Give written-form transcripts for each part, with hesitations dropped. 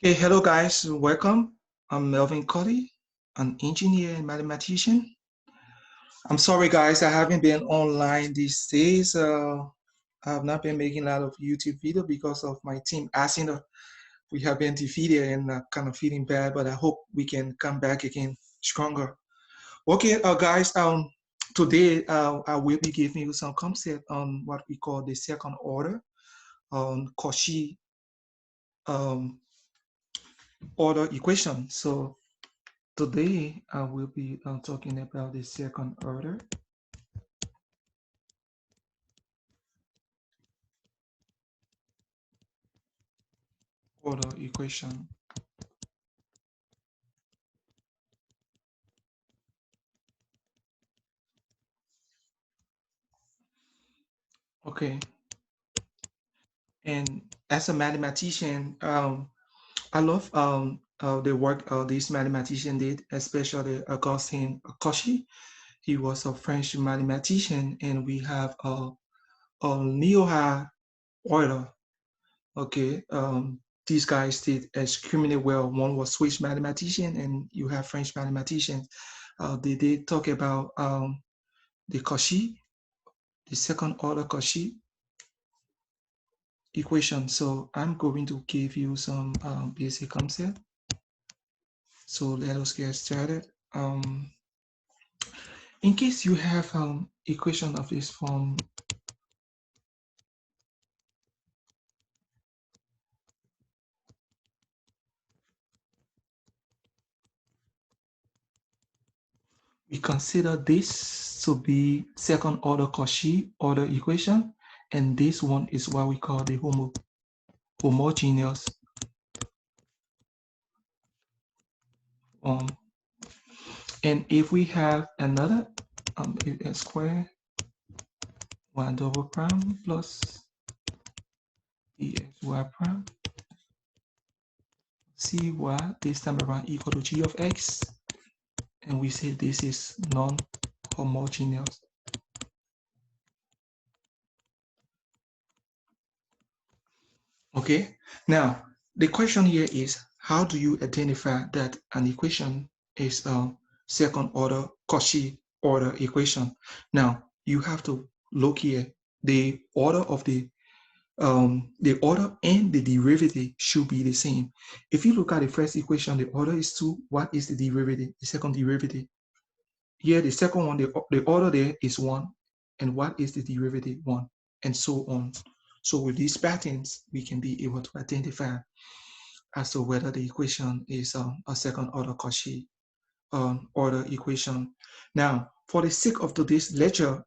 Okay, hello guys, welcome. I'm Melvin Cuddy, an engineer and mathematician. I'm sorry guys, I haven't been online these days. I have not been making a lot of YouTube video because of my team asking us. We have been defeated and kind of feeling bad, but I hope we can come back again stronger. Okay, guys, today I will be giving you some concept on what we call the second order on Cauchy um, order equation. So today, I will be talking about the second order equation. Okay, and as a mathematician, I love the work this mathematician did, especially Augustin Cauchy. He was a French mathematician, and we have Cauchy Euler. Okay, these guys did extremely well. One was Swiss mathematician, and you have French mathematicians. They did talk about the Cauchy, the second order Cauchy equation. So I'm going to give you some basic concept. So let us get started. In case you have equation of this form, we consider this to be second order Cauchy order equation, and this one is what we call the homogeneous form. And if we have another a square 1 double prime plus EXY prime CY this time around equal to G of X, and we say this is non-homogeneous. Okay, now the question here is, how do you identify that an equation is a second order Cauchy order equation? Now you have to look here. The order of the order and the derivative should be the same. If you look at the first equation, the order is 2. What is the derivative? The second derivative. Here, the second one, the order there is 1. And what is the derivative? 1. And so on. So with these patterns, we can be able to identify as to whether the equation is a second order Cauchy order equation. Now, for the sake of today's lecture,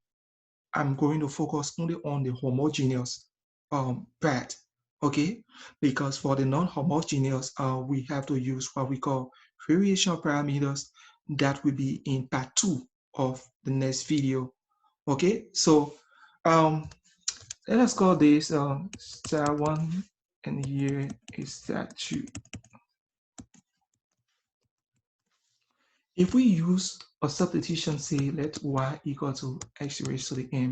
I'm going to focus only on the homogeneous part, okay? Because for the non-homogeneous, we have to use what we call variation parameters. That will be in part 2 of the next video, okay? So let us call this star 1, and here is star 2. If we use a substitution, say let y equal to x raised to the m,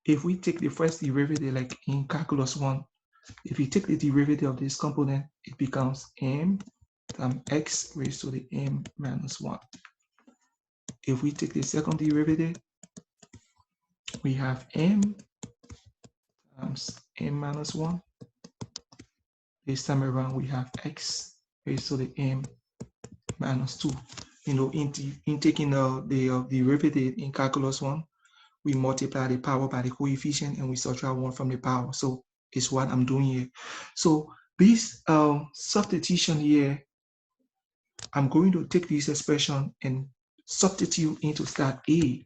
if we take the first derivative like in calculus 1, if you take the derivative of this component, it becomes m times x raised to the m minus 1. If we take the second derivative, we have m times m minus 1. This time around, we have x raised to the m minus 2. You know, in taking the derivative in calculus 1, we multiply the power by the coefficient and we subtract 1 from the power. So it's what I'm doing here. So this substitution here, I'm going to take this expression and substitute into star A,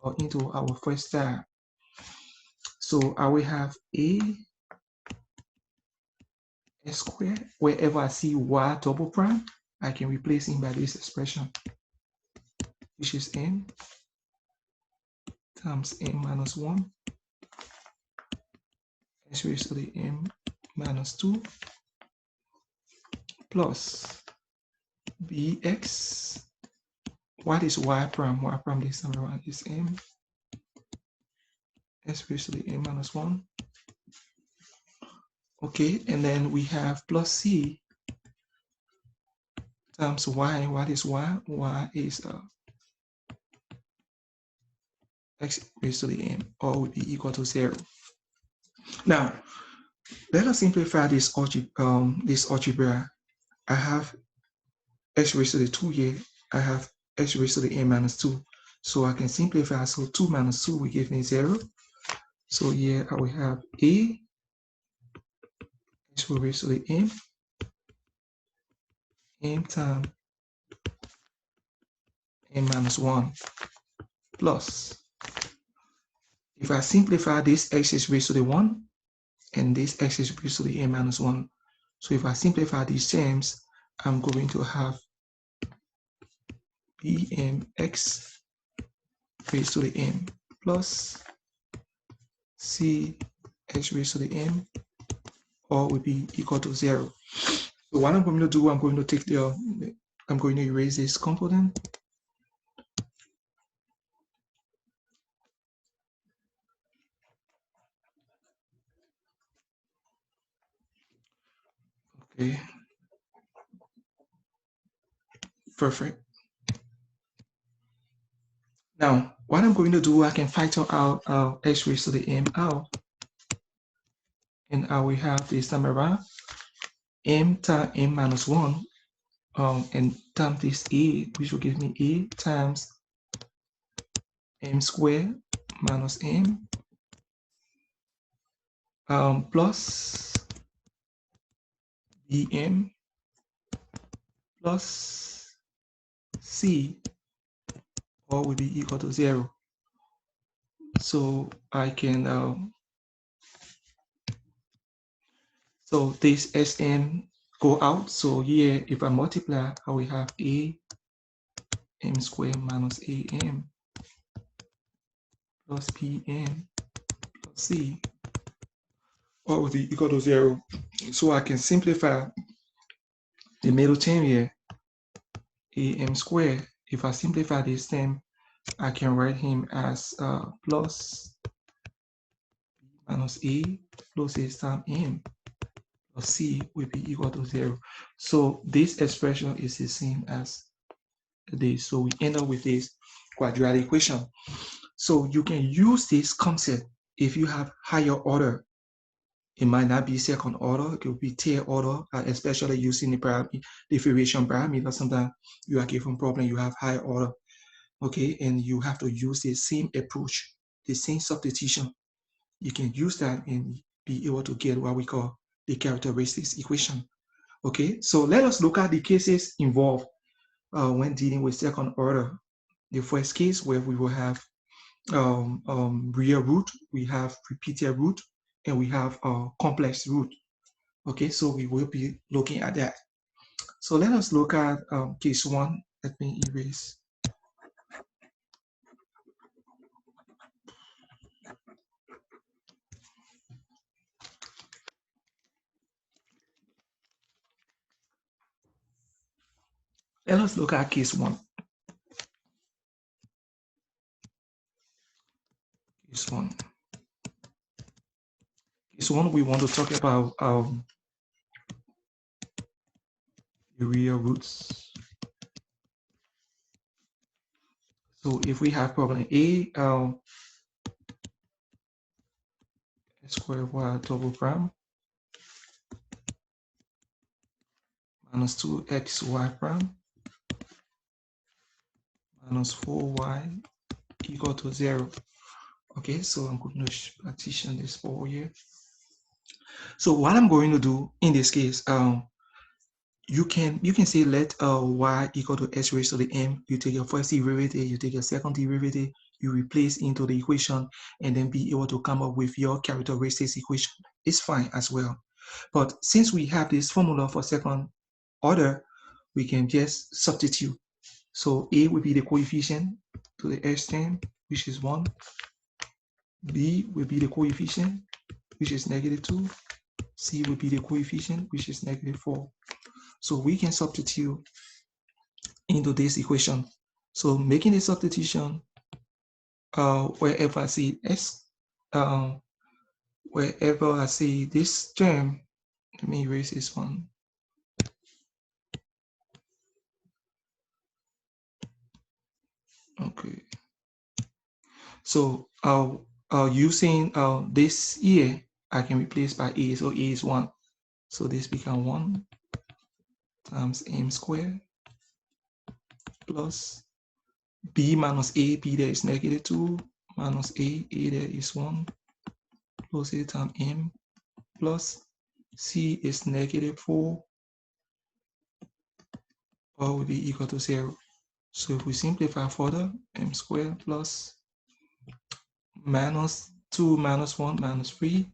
or into our first star. So I will have a squared. Wherever I see y double prime, I can replace it by this expression, which is m times m minus 1 x raised to the m minus 2 plus bx. What is y prime? Y prime this time around is m x raised to the m minus 1 Okay, and then we have plus c times y. What is y? Y is x raised to the m, or will be equal to 0. Now, let us simplify this algebra. I have x raised to the 2 here. I have x raised to the m minus 2. So I can simplify. So 2 minus 2 will give me 0. So here I will have a x raised to the m times m minus 1 plus. If I simplify this, x is raised to the 1, and this x is raised to the m minus 1. So if I simplify these terms, I'm going to have bmx raised to the m plus c x raised to the m, all will be equal to 0. So what I'm going to do, I'm going to erase this component. Okay, perfect. Now, what I'm going to do, I can factor out x raised to the m out, and I will have this time around m times m minus 1, and times this a, which will give me a times m squared minus m plus bm plus c, all will be equal to 0. So I can so this Sm go out. So here, if I multiply, I will have a m squared minus am plus pm plus c, all will be equal to 0. So I can simplify the middle term here, am squared. If I simplify this term, I can write him as plus minus a plus a times m plus c will be equal to 0. So this expression is the same as this. So we end up with this quadratic equation. So you can use this concept if you have higher order. It might not be second order, it could be third order, especially using the variation parameter. Sometimes you are given problem, you have higher order, okay, and you have to use the same approach, the same substitution. You can use that and be able to get what we call the characteristics equation. Okay, so let us look at the cases involved when dealing with second order. The first case where we will have real root, we have repeated root, and we have complex root. Okay, so we will be looking at that. So let us look at case 1. Let me erase. Let us look at case 1. Case 1. Case 1, we want to talk about the real roots. So if we have problem A, square y double prime minus 2xy prime minus 4y equal to 0. Okay, so I'm going to partition this 4 here. So what I'm going to do in this case, you can say let y equal to x raised to the m. You take your first derivative, you take your second derivative, you replace into the equation, and then be able to come up with your characteristics equation. It's fine as well. But since we have this formula for second order, we can just substitute. So a will be the coefficient to the x term, which is 1. B will be the coefficient, which is -2. C will be the coefficient, which is -4. So we can substitute into this equation. So making a substitution, wherever I see s, wherever I see this term, Let me erase this one. Okay. So using this here, I can replace by a. So a is 1. So this becomes 1 times m squared plus b minus a. B there is negative 2 minus a. A there is 1 plus a times m plus c is negative 4. All will be equal to 0. So if we simplify further, m squared plus minus 2 minus 1 minus 3,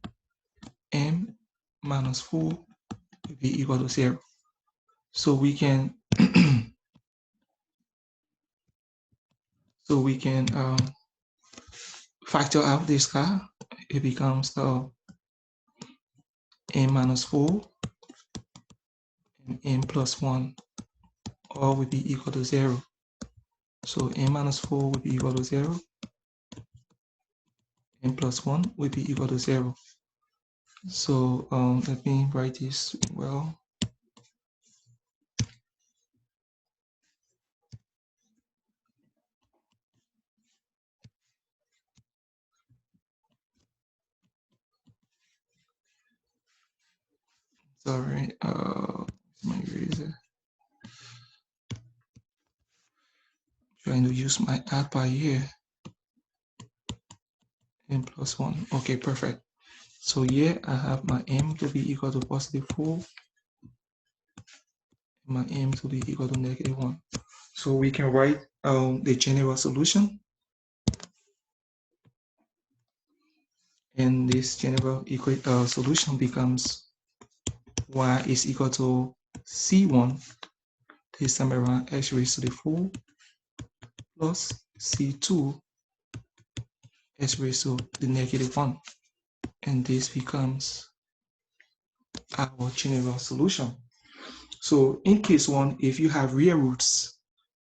m minus 4 will be equal to 0. So we can factor out this guy. It becomes m minus 4 and m plus 1 all will be equal to 0. So m minus 4 will be equal to 0. M plus 1 will be equal to 0. So let me write this well. Sorry, my eraser. Trying to use my add by here. M plus 1. Okay, perfect. So here I have my m to be equal to positive 4. And my m to be equal to negative 1. So we can write the general solution. And this general solution becomes y is equal to c1 this time around x raised to the 4 plus c2 x raised to the negative 1. And this becomes our general solution. So in case 1, if you have real roots,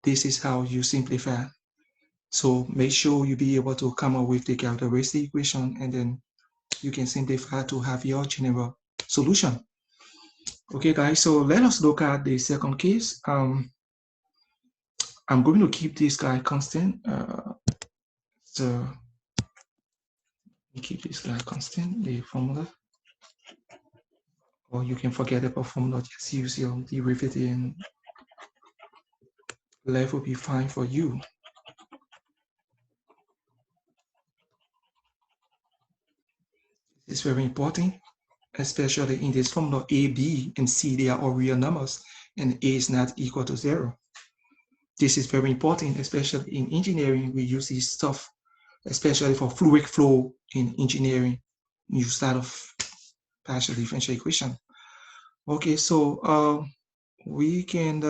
this is how you simplify. So make sure you be able to come up with the characteristic equation, and then you can simplify to have your general solution. Okay, guys, so let us look at the second case. I'm going to keep this guy constant. So keep this guy constant, the formula. Or you can forget about formula, just use your derivative and life will be fine for you. It's very important, especially in this formula. A, B, and C, they are all real numbers, and A is not equal to 0. This is very important, especially in engineering. We use this stuff, especially for fluid flow in engineering. You start off partial differential equation. Okay, so we can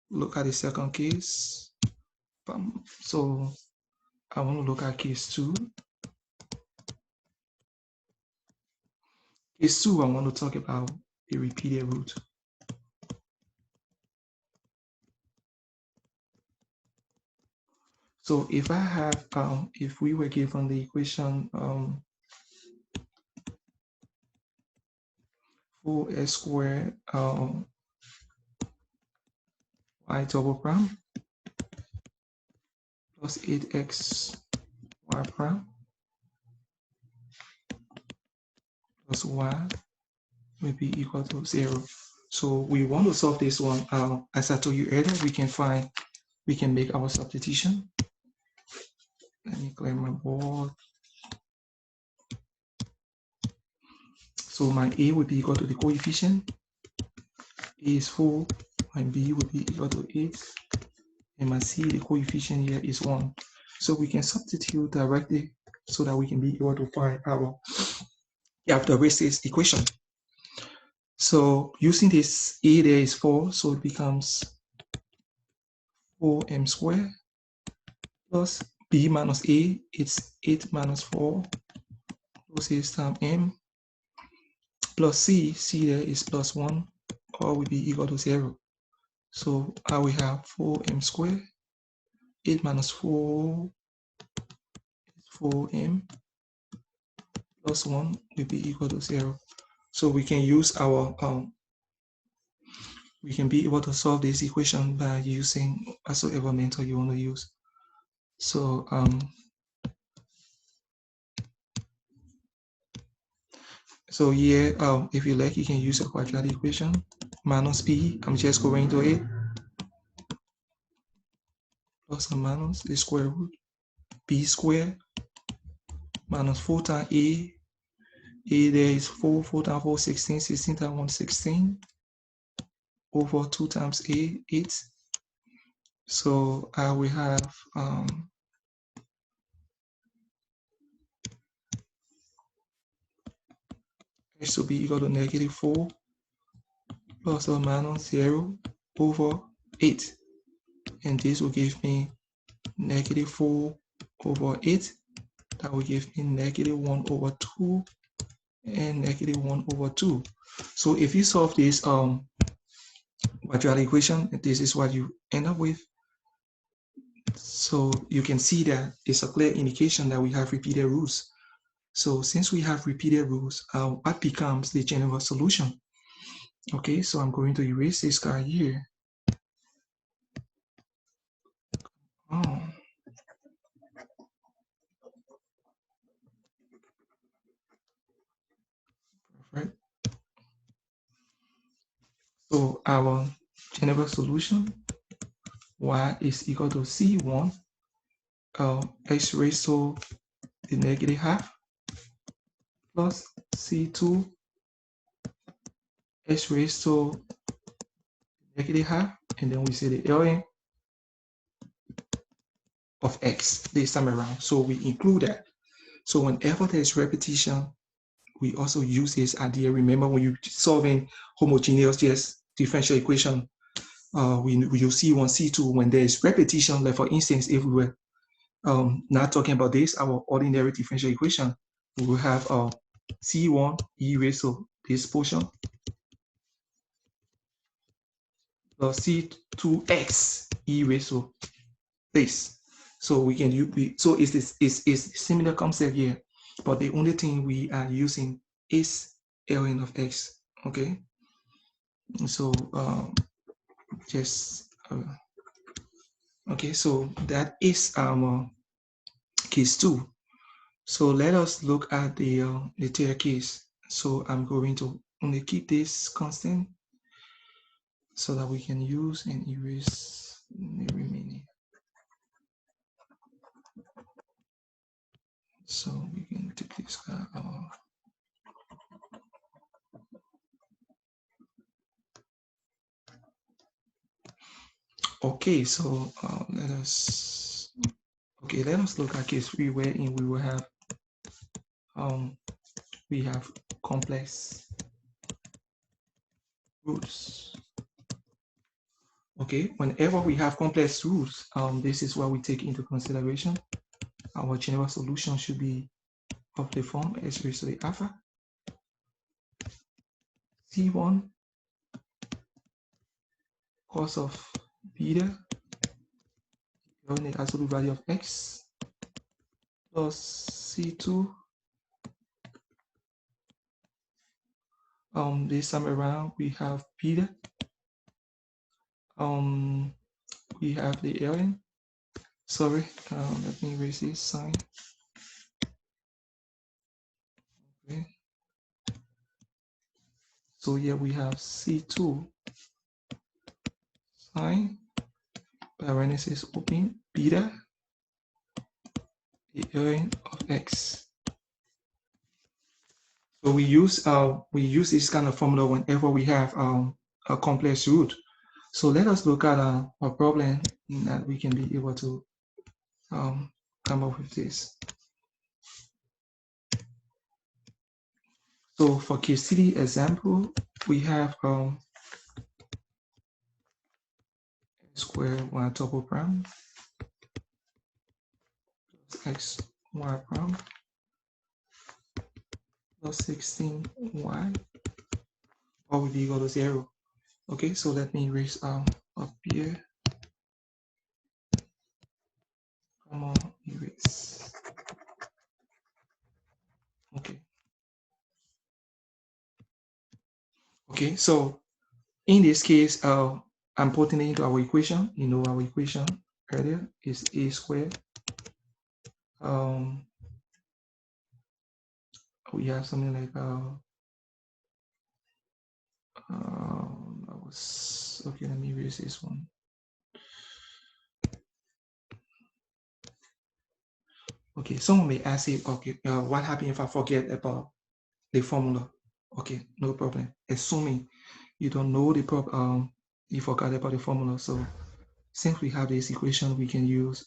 look at the second case. So I want to look at case 2. Case 2, I want to talk about a repeated root. So if I have, if we were given the equation 4x squared y double prime plus 8x y prime plus y will be equal to 0. So we want to solve this one. As I told you earlier, we can make our substitution. Let me clear my board. So my a would be equal to the coefficient. A is 4, my b would be equal to 8, and my c, the coefficient here is 1. So we can substitute directly so that we can be able to find our characteristic equation. So using this, a there is 4, so it becomes 4m squared plus b minus a, it's 8 minus 4 plus a times m plus c, there is plus 1, all will be equal to 0. So I will have 4m squared, 8 minus 4 is 4m plus 1 will be equal to 0. So we can use our we can be able to solve this equation by using whatsoever method you want to use. So so here, if you like, you can use a quadratic equation minus p. I'm just going to it plus or minus the square root b squared minus 4 times a. A there is 4, 4 times 4, 16, 16 times 1, 16 over 2 times a, 8. So I will have h to be equal to negative 4 plus or minus 0 over 8. And this will give me negative 4 over 8. That will give me negative 1 over 2 and negative 1 over 2. So if you solve this quadratic equation, this is what you end up with. So you can see that it's a clear indication that we have repeated roots. So since we have repeated roots, what becomes the general solution? Okay, so I'm going to erase this guy here. Oh, right. So our general solution, y is equal to c1 x raised to the negative half plus c2 x raised to negative half, and then we say the ln of x this time around. So we include that. So whenever there's repetition, we also use this idea. Remember when you're solving homogeneous differential equation, we use C1, C2 when there's repetition. Like for instance, if we were not talking about this, our ordinary differential equation, we will have C1 e raised to this portion plus C2x e raised to this. So we can use, so it's this is similar concept here, but the only thing we are using is ln of x. Okay, so just okay, so that is case 2. So let us look at the third case. So I'm going to only keep this constant so that we can use and erase the remaining. So we can take this guy off. Okay, so let us look at case 3 wherein we will have we have complex roots. Okay, whenever we have complex roots, this is what we take into consideration. Our general solution should be of the form s raised to the alpha c1 cos of beta given the absolute value of x plus c2 this time around we have beta we have the ln. Sorry, let me erase this sign. Okay, so here we have c2 sine parenthesis open beta the ln of x. So we use this kind of formula whenever we have a complex root. So let us look at a problem that we can be able to come up with this. So for case 3 example, we have square y double prime plus x y prime plus 16y all will be equal to 0. Okay, so let me erase up here. Come on, erase. Okay. Okay, so in this case, I'm putting it into our equation. You know, our equation earlier is a squared. We have something like okay, let me erase this one. Okay, someone may ask you, okay, what happens if I forget about the formula? Okay, no problem. Assuming you don't know the problem, you forgot about the formula. So since we have this equation, we can use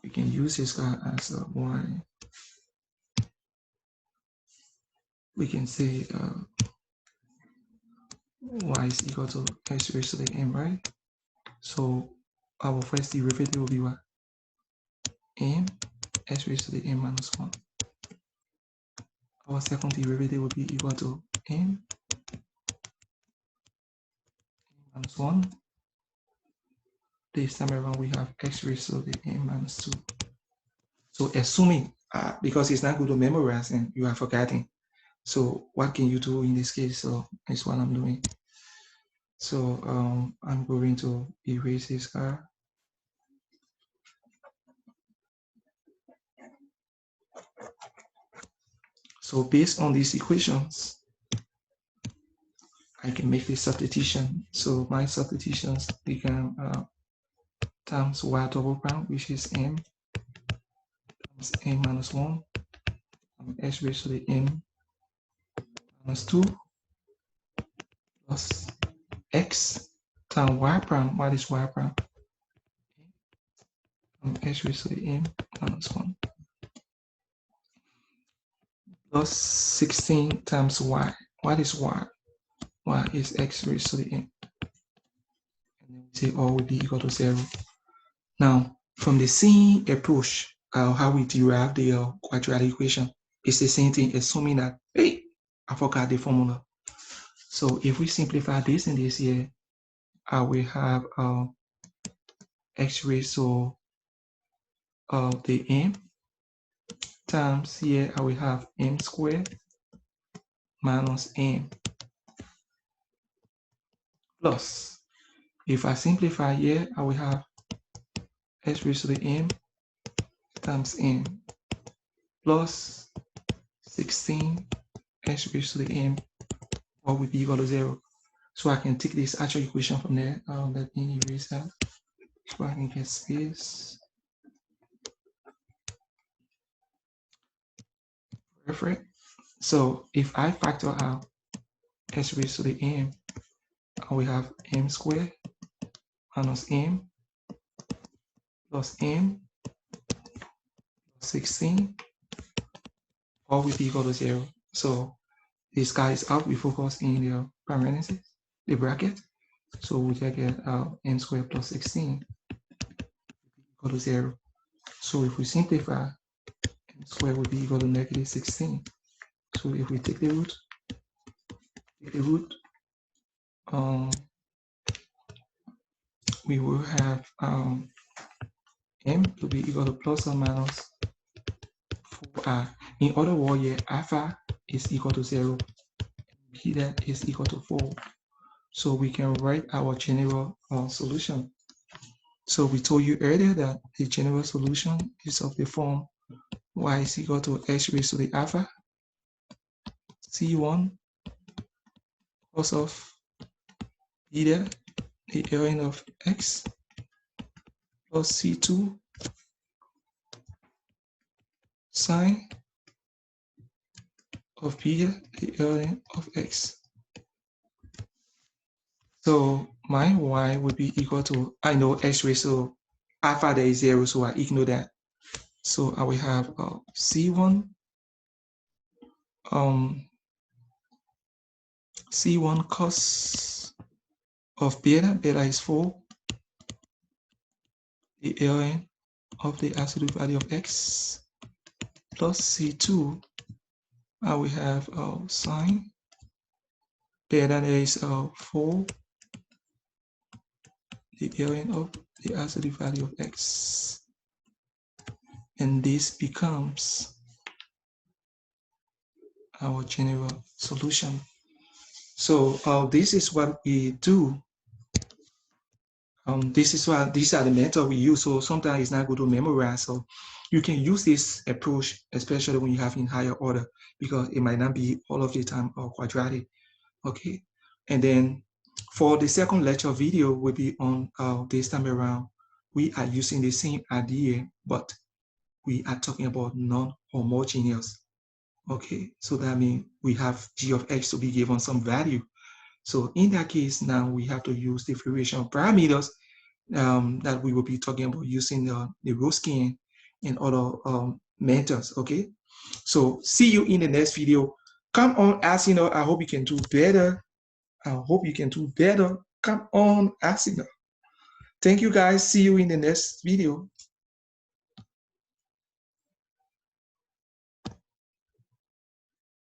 this guy as y. We can say y is equal to x raised to the m, right? So our first derivative will be what? M x raised to the m minus 1. Our second derivative will be equal to m minus 1. This time around we have x raised to the m minus 2. So assuming, because it's not good to memorize and you are forgetting, so what can you do in this case? So that's what I'm doing. So I'm going to erase this guy. So based on these equations, I can make this substitution. So my substitutions become times y double prime, which is m times m minus 1, x raised to the m minus 2 plus x times y prime. What is y prime? X raised to the m minus 1 plus 16 times y. What is y? Y is x raised to the m. And then we say all will be equal to 0. Now, from the same approach, how we derive the quadratic equation, it's the same thing, assuming that, hey, I forgot the formula. So if we simplify this and this here, I will have x raised to the m times here, I will have m squared minus m plus, if I simplify here, I will have x raised to the m times m plus 16 x raised to the m, or will be equal to 0. So I can take this actual equation from there. Let me erase that so I can get space. Perfect. So if I factor out x raised to the m, we have m squared minus m plus m plus 16, all will be equal to 0. So this guy is out. We focus in the parentheses, the bracket. So we can get m squared plus 16 equal to 0. So if we simplify, m squared would be equal to negative 16. So if we take the root, we will have m to be equal to plus or minus 4r. In other words, here, alpha is equal to 0, beta is equal to 4. So we can write our general solution. So we told you earlier that the general solution is of the form y is equal to x raised to the alpha c1 cos of beta, the ln of x, plus c2 sine of beta, the ln of x. So my y would be equal to, I know x raised to alpha there is 0, so I ignore that. So I will have c1 c1 cos of beta, beta is 4, the ln of the absolute value of x, plus c2, I will have sine beta there is 4, the ln of the absolute value of x. And this becomes our general solution. So this is what we do. These are the methods we use. So sometimes it's not good to memorize. So you can use this approach, especially when you have in higher order, because it might not be all of the time or quadratic. Okay. And then for the second lecture video will be on this time around. We are using the same idea, but we are talking about non-homogeneous. Okay. So that means we have g of x to be given some value. So in that case, now we have to use the variation parameters that we will be talking about using the Ruskin and other methods. Okay, so see you in the next video. Come on, Asino. I hope you can do better. I hope you can do better. Come on, Asino. Thank you guys. See you in the next video.